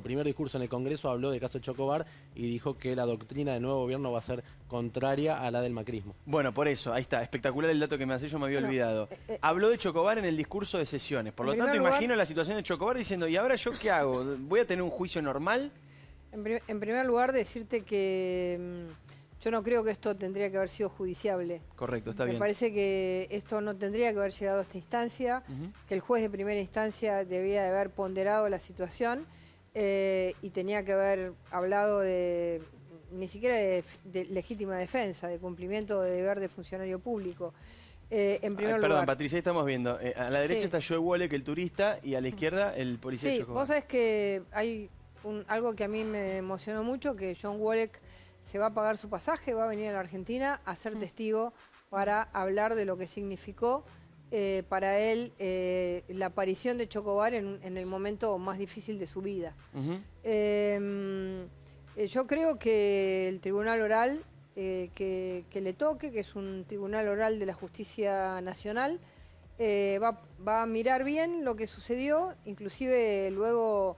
primer discurso en el Congreso habló del caso Chocobar y dijo que la doctrina del nuevo gobierno va a ser contraria a la del macrismo. Bueno, por eso, ahí está, espectacular el dato que me hace, yo me había olvidado. Habló de Chocobar en el discurso de sesiones, por lo tanto imagino la situación de Chocobar diciendo, ¿y ahora yo qué hago? ¿Voy a tener un juicio normal? En primer lugar, decirte que yo no creo que esto tendría que haber sido judiciable. Correcto, está bien. Me parece que esto no tendría que haber llegado a esta instancia, que el juez de primera instancia debía de haber ponderado la situación y tenía que haber hablado ni siquiera de legítima defensa, de cumplimiento de deber de funcionario público. En primer Perdón, lugar, Patricia, ahí estamos viendo. A la derecha Sí. está Joe Wolek, el turista, y a la izquierda el policía sí, Chocobar. vos sabés que hay algo que a mí me emocionó mucho, que John Wolek se va a pagar su pasaje, va a venir a la Argentina a ser testigo para hablar de lo que significó para él la aparición de Chocobar en el momento más difícil de su vida. Yo creo que el tribunal oral que le toque, que es un tribunal oral de la Justicia Nacional, va a mirar bien lo que sucedió, inclusive luego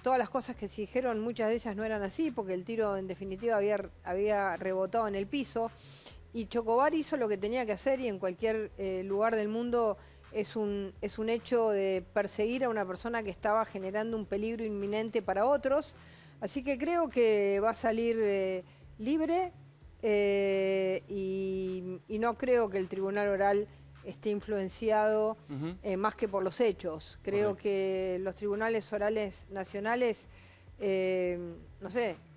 todas las cosas que se dijeron, muchas de ellas no eran así, porque el tiro en definitiva había rebotado en el piso, y Chocobar hizo lo que tenía que hacer, y en cualquier lugar del mundo es un hecho de perseguir a una persona que estaba generando un peligro inminente para otros. Así que creo que va a salir libre y no creo que el tribunal oral esté influenciado más que por los hechos. Creo que los tribunales orales nacionales,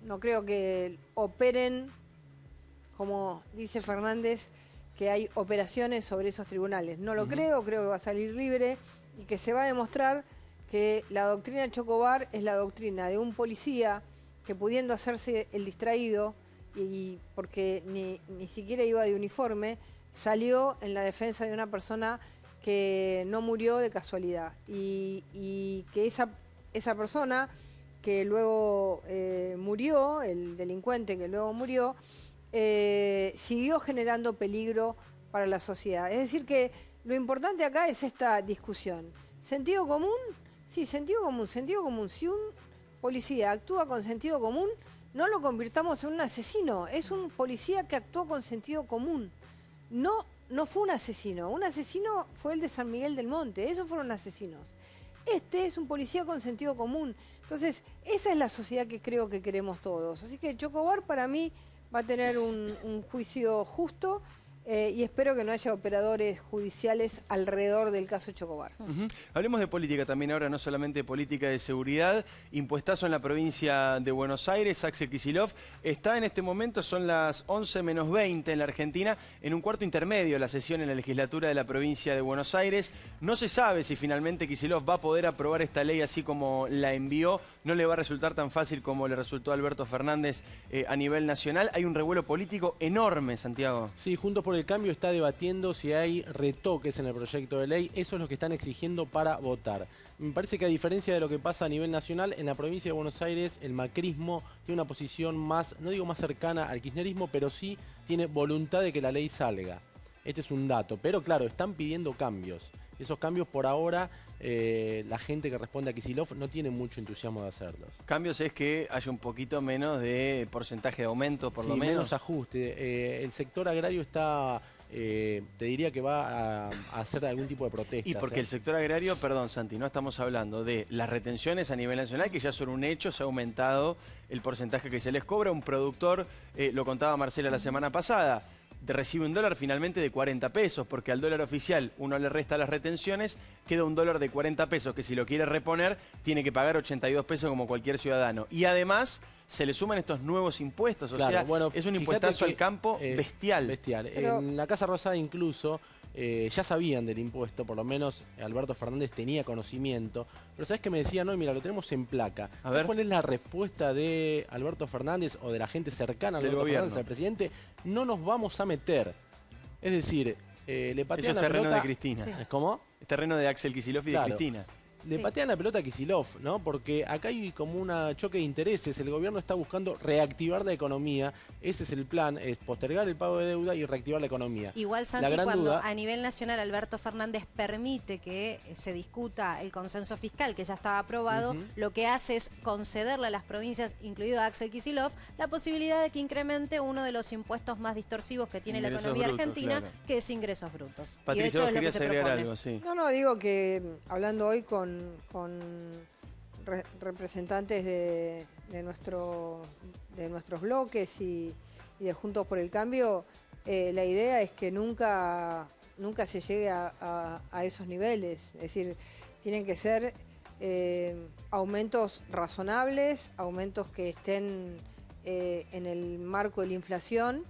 no creo que operen, como dice Fernández, que hay operaciones sobre esos tribunales. No lo creo que va a salir libre y que se va a demostrar que la doctrina Chocobar es la doctrina de un policía que, pudiendo hacerse el distraído, y porque ni siquiera iba de uniforme, salió en la defensa de una persona que no murió de casualidad. Y que esa persona que luego murió, el delincuente que luego murió, siguió generando peligro para la sociedad. Es decir que lo importante acá es esta discusión. ¿Sentido común? Sí, sentido común. Sentido común. Si un policía actúa con sentido común, no lo convirtamos en un asesino. Es un policía que actuó con sentido común. No fue un asesino. Un asesino fue el de San Miguel del Monte. Esos fueron asesinos. Este es un policía con sentido común. Entonces, esa es la sociedad que creo que queremos todos. Así que Chocobar para mí va a tener un juicio justo y espero que no haya operadores judiciales alrededor del caso Chocobar. Hablemos de política también ahora, no solamente de política de seguridad. Impuestazo en la provincia de Buenos Aires, Axel Kicillof. Está en este momento, son las 11 menos 20 en la Argentina, en un cuarto intermedio de la sesión en la legislatura de la provincia de Buenos Aires. No se sabe si finalmente Kicillof va a poder aprobar esta ley así como la envió. No le va a resultar tan fácil como le resultó a Alberto Fernández a nivel nacional. Hay un revuelo político enorme, Santiago. Sí, Juntos por el Cambio está debatiendo si hay retoques en el proyecto de ley. Eso es lo que están exigiendo para votar. Me parece que a diferencia de lo que pasa a nivel nacional, en la provincia de Buenos Aires el macrismo tiene una posición más, no digo más cercana al kirchnerismo, pero sí tiene voluntad de que la ley salga. Este es un dato, pero claro, están pidiendo cambios. Esos cambios por ahora, la gente que responde a Kicillof no tiene mucho entusiasmo de hacerlos. Cambios es que haya un poquito menos de porcentaje de aumento, por Sí, lo menos. menos ajuste. El sector agrario está, te diría que va a hacer algún tipo de protesta. Y porque el sector agrario, perdón Santi, no estamos hablando de las retenciones a nivel nacional, que ya son un hecho, se ha aumentado el porcentaje que se les cobra. Un productor, lo contaba Marcela la semana pasada, recibe un dólar finalmente de 40 pesos, porque al dólar oficial uno le resta las retenciones, queda un dólar de 40 pesos que si lo quiere reponer tiene que pagar 82 pesos como cualquier ciudadano. Y además se le suman estos nuevos impuestos, o Claro, sea, bueno, es un fíjate impuestazo que, al campo bestial. Bestial. Pero- En la Casa Rosada incluso ya sabían del impuesto, por lo menos Alberto Fernández tenía conocimiento, pero ¿sabes qué me decían? No, mira, lo tenemos en placa. A ver. ¿Cuál es la respuesta de Alberto Fernández o de la gente cercana a Del Alberto gobierno. Fernández, al presidente? No nos vamos a meter. Es decir, le Eso patean es la terreno pelota. de Cristina. ¿Cómo? Es terreno de Axel Kicillof y Claro. de Cristina. Le Sí. patean la pelota a Kicillof, ¿no? Porque acá hay como un choque de intereses. El gobierno está buscando reactivar la economía. Ese es el plan, es postergar el pago de deuda y reactivar la economía. Igual, La Santi, gran cuando duda- a nivel nacional Alberto Fernández permite que se discuta el consenso fiscal que ya estaba aprobado, lo que hace es concederle a las provincias, incluido a Axel Kicillof, la posibilidad de que increce uno de los impuestos más distorsivos que tiene la Ingresos economía brutos, argentina, claro. que es ingresos brutos. Y de Patricia, hecho vos es lo que querías se agregar propone. algo, sí. No, digo que hablando hoy con representantes de nuestros bloques y de Juntos por el Cambio, la idea es que nunca se llegue a esos niveles. Es decir, tienen que ser aumentos razonables, aumentos que estén en el marco de la inflación,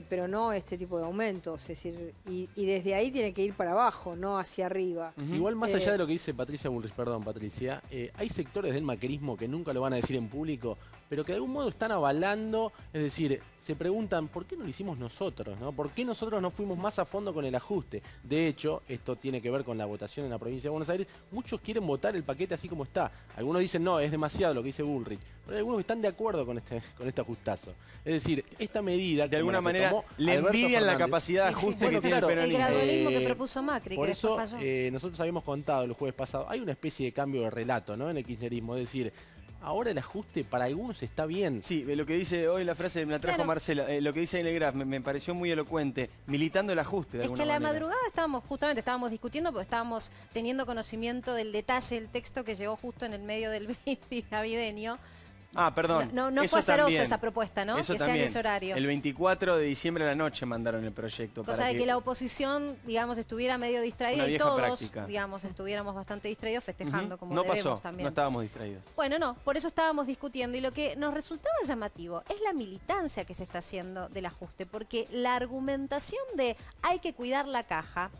pero no este tipo de aumentos. Es decir, y desde ahí tiene que ir para abajo, no hacia arriba. Igual más allá de lo que dice Patricia Bullrich, perdón Patricia, hay sectores del macrismo que nunca lo van a decir en público, pero que de algún modo están avalando, es decir, se preguntan ¿por qué no lo hicimos nosotros? ¿No? ¿Por qué nosotros no fuimos más a fondo con el ajuste? De hecho, esto tiene que ver con la votación en la provincia de Buenos Aires. Muchos quieren votar el paquete así como está. Algunos dicen no, es demasiado lo que dice Bullrich, pero hay algunos que están de acuerdo con este ajustazo. Es decir, esta medida de alguna manera le envidian la capacidad de ajuste que tiene el peronismo. El gradualismo que propuso Macri, por que eso después falló. nosotros habíamos contado el jueves pasado, hay una especie de cambio de relato, ¿no?, en el kirchnerismo, es decir, ahora el ajuste para algunos está bien. Sí, lo que dice hoy la frase me la trajo Marcela, lo que dice en el Graf me pareció muy elocuente, militando el ajuste de alguna manera. Es que a la madrugada estábamos discutiendo porque estábamos teniendo conocimiento del detalle del texto que llegó justo en el medio del brindis navideño. Ah, perdón. No eso fue azarosa también, esa propuesta, ¿no? Eso que sea también. en ese horario. El 24 de diciembre a la noche mandaron el proyecto. Cosa de que la oposición, digamos, estuviera medio distraída y todos, práctica. digamos, estuviéramos bastante distraídos festejando, como no debemos pasó, también. no estábamos distraídos. Bueno, no, por eso estábamos discutiendo y lo que nos resultaba llamativo es la militancia que se está haciendo del ajuste, porque la argumentación de hay que cuidar la caja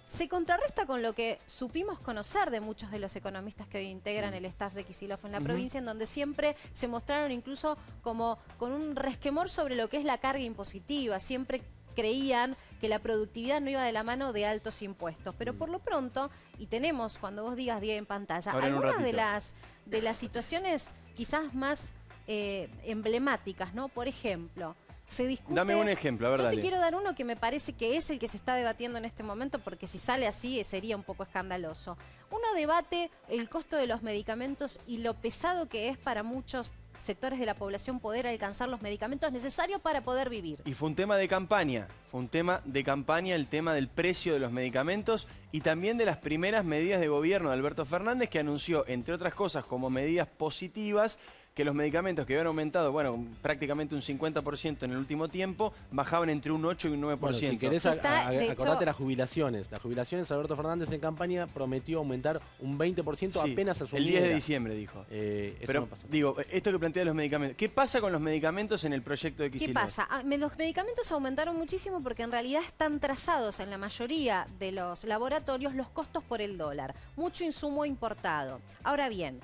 se contrarresta con lo que supimos conocer de muchos de los economistas que hoy integran el staff de Kicillof en la provincia, en donde siempre se mostraron incluso como con un resquemor sobre lo que es la carga impositiva, siempre creían que la productividad no iba de la mano de altos impuestos. Pero por lo pronto, y tenemos, cuando vos digas, Diego, en pantalla, ahora algunas de las situaciones quizás más emblemáticas, ¿no? Por ejemplo, se discute... Dame un ejemplo, a ver, Yo te dale. quiero dar uno que me parece que es el que se está debatiendo en este momento, porque si sale así sería un poco escandaloso. Uno debate el costo de los medicamentos y lo pesado que es para muchos sectores de la población poder alcanzar los medicamentos necesarios para poder vivir. Y fue un tema de campaña, el tema del precio de los medicamentos y también de las primeras medidas de gobierno de Alberto Fernández, que anunció, entre otras cosas, como medidas positivas, que los medicamentos que habían aumentado, bueno, prácticamente un 50% en el último tiempo, bajaban entre un 8 y un 9%. Bueno, si querés, acordate las jubilaciones. Las jubilaciones, Alberto Fernández en campaña prometió aumentar un 20% Sí, apenas asumiera. el 10 de diciembre dijo. Eso Pero no pasó. digo, esto que plantea los medicamentos, ¿qué pasa con los medicamentos en el proyecto de Kicillof? ¿Qué pasa? Los medicamentos aumentaron muchísimo porque en realidad están trazados en la mayoría de los laboratorios los costos por el dólar. Mucho insumo importado. Ahora bien,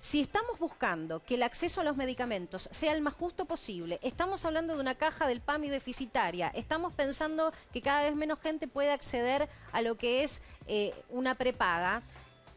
si estamos buscando que el acceso a los medicamentos sea el más justo posible, estamos hablando de una caja del PAMI deficitaria, estamos pensando que cada vez menos gente puede acceder a lo que es una prepaga,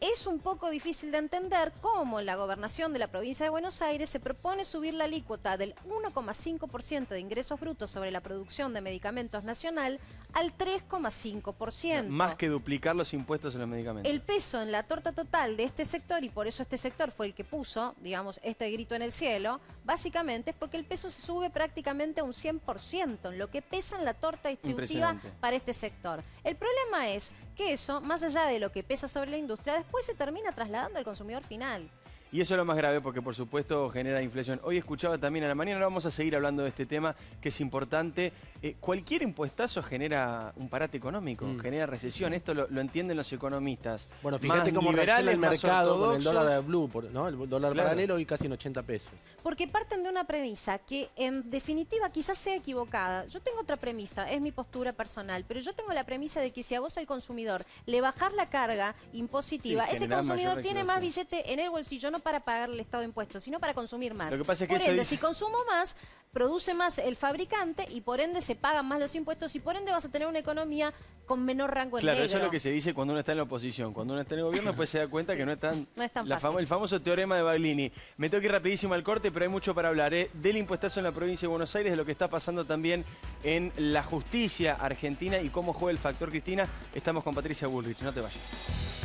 es un poco difícil de entender cómo la gobernación de la provincia de Buenos Aires se propone subir la alícuota del 1,5% de ingresos brutos sobre la producción de medicamentos nacional al 3,5%. Más que duplicar los impuestos en los medicamentos. El peso en la torta total de este sector, y por eso este sector fue el que puso, digamos, este grito en el cielo, básicamente es porque el peso se sube prácticamente a un 100% en lo que pesa en la torta distributiva para este sector. El problema es que eso, más allá de lo que pesa sobre la industria, después se termina trasladando al consumidor final. Y eso es lo más grave porque, por supuesto, genera inflación. Hoy escuchaba también a la mañana, ahora vamos a seguir hablando de este tema, que es importante. Cualquier impuestazo genera un parate económico, genera recesión. Esto lo entienden los economistas. Bueno, fíjate cómo reacciona el mercado con el dólar blue, ¿no? El dólar paralelo hoy casi en 80 pesos. Porque parten de una premisa que, en definitiva, quizás sea equivocada. Yo tengo otra premisa, es mi postura personal, pero yo tengo la premisa de que si a vos, al consumidor, le bajás la carga impositiva, Sí, ese consumidor tiene más billete en el bolsillo, no para pagar el Estado de impuestos, sino para consumir más. Lo que pasa es que por ende, dice... si consumo más, produce más el fabricante y por ende se pagan más los impuestos y por ende vas a tener una economía con menor rango en negro. Claro, eso es lo que se dice cuando uno está en la oposición. Cuando uno está en el gobierno, pues se da cuenta que no es tan fácil. El famoso teorema de Baglini. Me tengo que ir rapidísimo al corte, pero hay mucho para hablar del impuestazo en la provincia de Buenos Aires, de lo que está pasando también en la justicia argentina y cómo juega el factor Cristina. Estamos con Patricia Bullrich, no te vayas.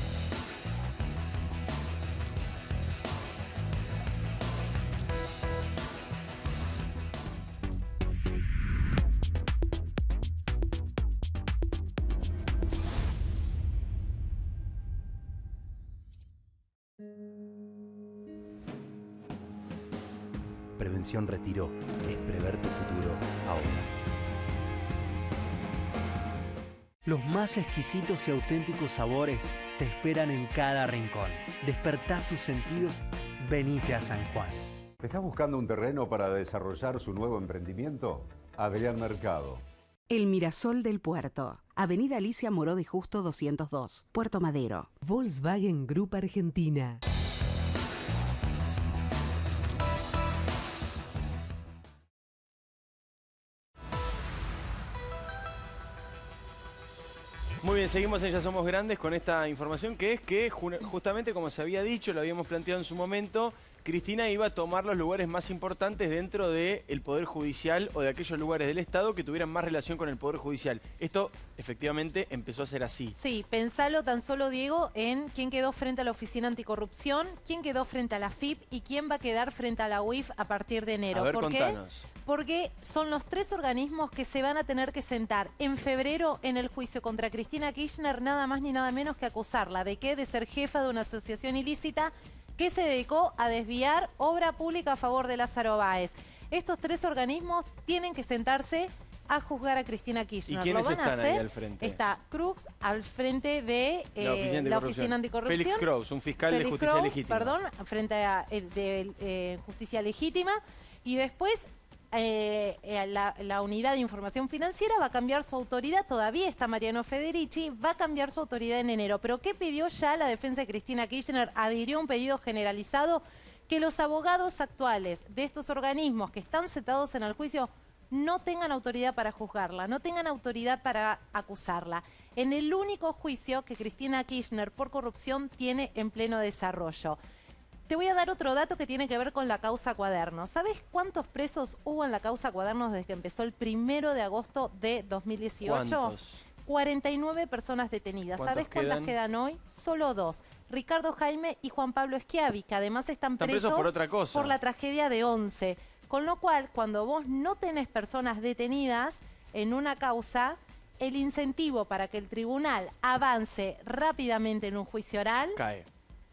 Prevención Retiro es prever tu futuro ahora. Los más exquisitos y auténticos sabores te esperan en cada rincón. Despertar tus sentidos, venite a San Juan. ¿Estás buscando un terreno para desarrollar su nuevo emprendimiento? Adrián Mercado. El Mirasol del Puerto. Avenida Alicia Moró de Justo 202, Puerto Madero. Volkswagen Group Argentina. Muy bien, seguimos en Ya Somos Grandes con esta información que es que justamente como se había dicho, lo habíamos planteado en su momento, Cristina iba a tomar los lugares más importantes dentro del Poder Judicial o de aquellos lugares del Estado que tuvieran más relación con el Poder Judicial. Esto efectivamente empezó a ser así. Sí, pensalo tan solo, Diego, en quién quedó frente a la Oficina Anticorrupción, quién quedó frente a la FIP y quién va a quedar frente a la UIF a partir de enero. A ver, ¿Por contanos. qué? Porque son los 3 organismos que se van a tener que sentar en febrero en el juicio contra Cristina Kirchner, nada más ni nada menos que acusarla de qué, de ser jefa de una asociación ilícita que se dedicó a desviar obra pública a favor de Lázaro Báez. Estos 3 organismos tienen que sentarse a juzgar a Cristina Kirchner. ¿Y quiénes ¿Lo van a están hacer? ahí al frente? Está Cruz al frente de la Oficina Anticorrupción. Félix Crows, un fiscal de justicia legítima. Perdón, frente a justicia legítima. Y después la unidad de información financiera va a cambiar su autoridad, todavía está Mariano Federici, va a cambiar su autoridad en enero. ¿Pero qué pidió ya la defensa de Cristina Kirchner? Adhirió a un pedido generalizado que los abogados actuales de estos organismos que están sentados en el juicio no tengan autoridad para juzgarla, no tengan autoridad para acusarla. En el único juicio que Cristina Kirchner por corrupción tiene en pleno desarrollo. Te voy a dar otro dato que tiene que ver con la causa Cuadernos. ¿Sabes cuántos presos hubo en la causa Cuadernos desde que empezó el 1 de agosto de 2018? ¿Cuántos? 49 personas detenidas. ¿Sabes cuántas quedan hoy? Solo 2. Ricardo Jaime y Juan Pablo Schiavi, que además están presos por otra cosa. Por la tragedia de Once. Con lo cual, cuando vos no tenés personas detenidas en una causa, el incentivo para que el tribunal avance rápidamente en un juicio oral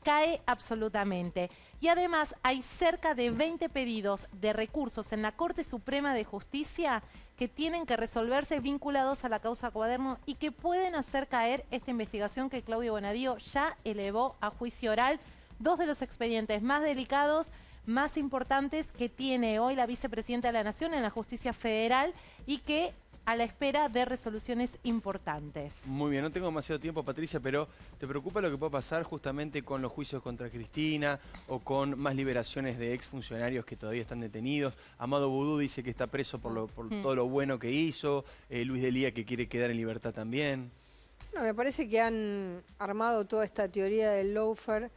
cae absolutamente. Y además hay cerca de 20 pedidos de recursos en la Corte Suprema de Justicia que tienen que resolverse vinculados a la causa Cuaderno y que pueden hacer caer esta investigación que Claudio Bonadío ya elevó a juicio oral. 2 de los expedientes más delicados, más importantes que tiene hoy la vicepresidenta de la Nación en la Justicia Federal y que a la espera de resoluciones importantes. Muy bien, no tengo demasiado tiempo, Patricia, pero ¿te preocupa lo que puede pasar justamente con los juicios contra Cristina o con más liberaciones de exfuncionarios que todavía están detenidos? Amado Boudou dice que está preso por todo lo bueno que hizo, Luis Delía que quiere quedar en libertad también. No, me parece que han armado toda esta teoría del lawfare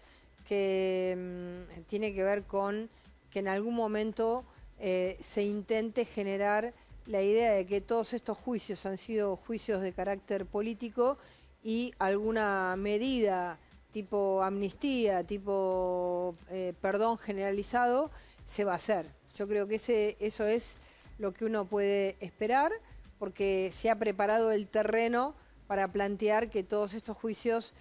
que tiene que ver con que en algún momento se intente generar la idea de que todos estos juicios han sido juicios de carácter político y alguna medida tipo amnistía, tipo perdón generalizado, se va a hacer. Yo creo que eso es lo que uno puede esperar, porque se ha preparado el terreno para plantear que todos estos juicios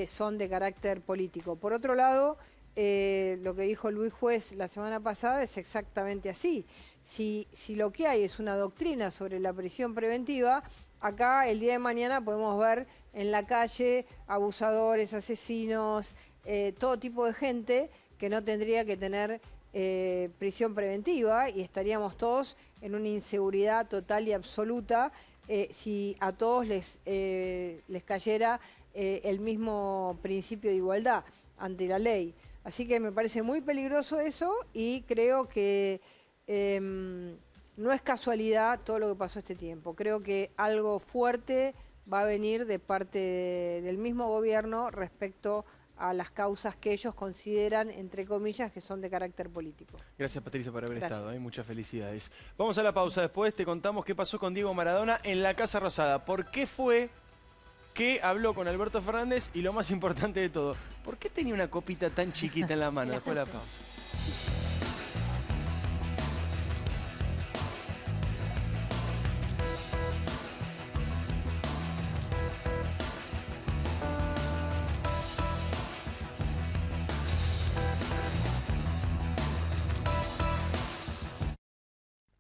son de carácter político. Por otro lado, lo que dijo Luis Juez la semana pasada es exactamente así. Si lo que hay es una doctrina sobre la prisión preventiva, acá el día de mañana podemos ver en la calle abusadores, asesinos, todo tipo de gente que no tendría que tener prisión preventiva y estaríamos todos en una inseguridad total y absoluta si a todos les cayera el mismo principio de igualdad ante la ley. Así que me parece muy peligroso eso y creo que no es casualidad todo lo que pasó este tiempo. Creo que algo fuerte va a venir de parte del mismo gobierno respecto a las causas que ellos consideran, entre comillas, que son de carácter político. Gracias, Patricia, por haber estado. Muchas felicidades. Vamos a la pausa. Después te contamos qué pasó con Diego Maradona en la Casa Rosada. ¿Por qué fue que habló con Alberto Fernández? Y lo más importante de todo, ¿por qué tenía una copita tan chiquita en la mano? Después de la pausa.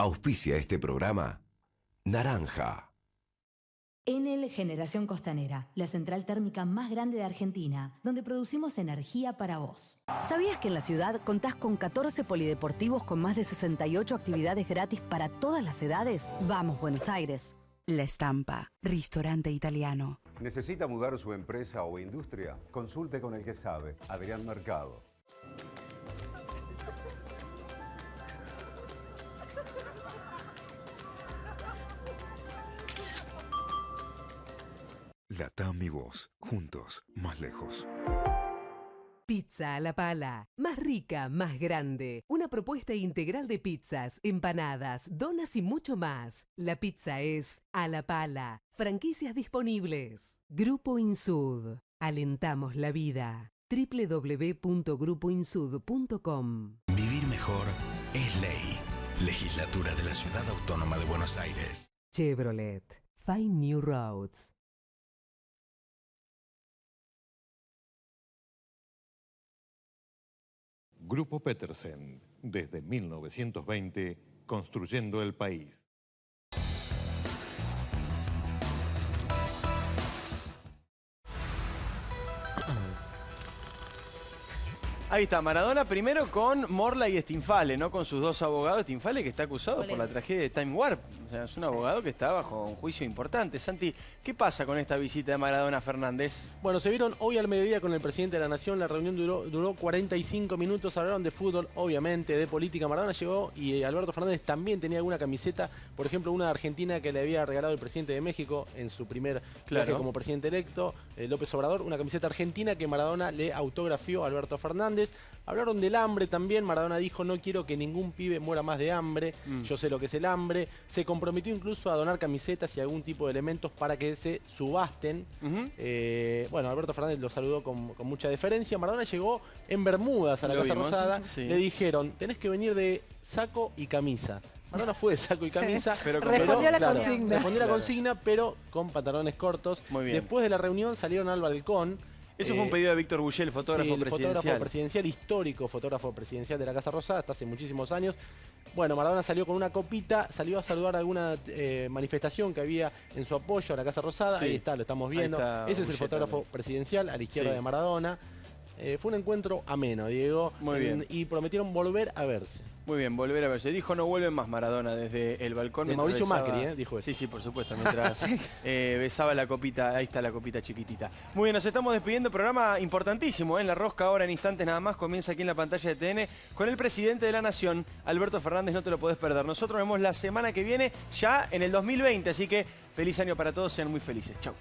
Auspicia este programa Naranja. Enel Generación Costanera, la central térmica más grande de Argentina, donde producimos energía para vos. ¿Sabías que en la ciudad contás con 14 polideportivos con más de 68 actividades gratis para todas las edades? Vamos, Buenos Aires. La Estampa, restaurante italiano. ¿Necesita mudar su empresa o industria? Consulte con el que sabe, Adrián Mercado. Latam y vos, juntos, más lejos. Pizza a la pala. Más rica, más grande. Una propuesta integral de pizzas, empanadas, donas y mucho más. La pizza es a la pala. Franquicias disponibles. Grupo Insud. Alentamos la vida. www.grupoinsud.com. Vivir mejor es ley. Legislatura de la Ciudad Autónoma de Buenos Aires. Chevrolet. Find New Roads. Grupo Petersen, desde 1920, construyendo el país. Ahí está, Maradona primero con Morla y Stinfale, ¿no? Con sus dos abogados. Stinfale que está acusado por la tragedia de Time Warp. O sea, es un abogado que está bajo un juicio importante. Santi, ¿qué pasa con esta visita de Maradona a Fernández? Bueno, se vieron hoy al mediodía con el presidente de la Nación. La reunión duró 45 minutos. Hablaron de fútbol, obviamente, de política. Maradona llegó y Alberto Fernández también tenía alguna camiseta. Por ejemplo, una de Argentina que le había regalado el presidente de México en su primer viaje como presidente electo, López Obrador. Una camiseta argentina que Maradona le autografió a Alberto Fernández. Hablaron del hambre también. Maradona dijo: no quiero que ningún pibe muera más de hambre. Yo sé lo que es el hambre. Se comprometió incluso a donar camisetas y algún tipo de elementos para que se subasten. Bueno, Alberto Fernández lo saludó con mucha deferencia. Maradona llegó en bermudas a la Casa Rosada. Le dijeron: tenés que venir de saco y camisa. Maradona fue de saco y camisa. Pero respondió la consigna. Respondió la consigna, pero con pantalones cortos. Muy bien. Después de la reunión salieron al balcón. Eso fue un pedido de Víctor Bullé, el fotógrafo presidencial. Fotógrafo presidencial, histórico fotógrafo presidencial de la Casa Rosada, hasta hace muchísimos años. Bueno, Maradona salió con una copita, salió a saludar alguna manifestación que había en su apoyo a la Casa Rosada. Ahí está, lo estamos viendo. Ese es el fotógrafo presidencial, a la izquierda de Maradona. Fue un encuentro ameno, Diego. Muy bien. Y prometieron volver a verse. Muy bien, volver a verse. Dijo: no vuelven más Maradona desde el balcón. De Mauricio Macri, dijo eso. Sí, por supuesto, mientras besaba la copita. Ahí está la copita chiquitita. Muy bien, nos estamos despidiendo. Programa importantísimo, En la Rosca, ahora en instantes nada más. Comienza aquí en la pantalla de TN con el presidente de la Nación, Alberto Fernández. No te lo podés perder. Nosotros nos vemos la semana que viene, ya en el 2020. Así que feliz año para todos, sean muy felices. Chau.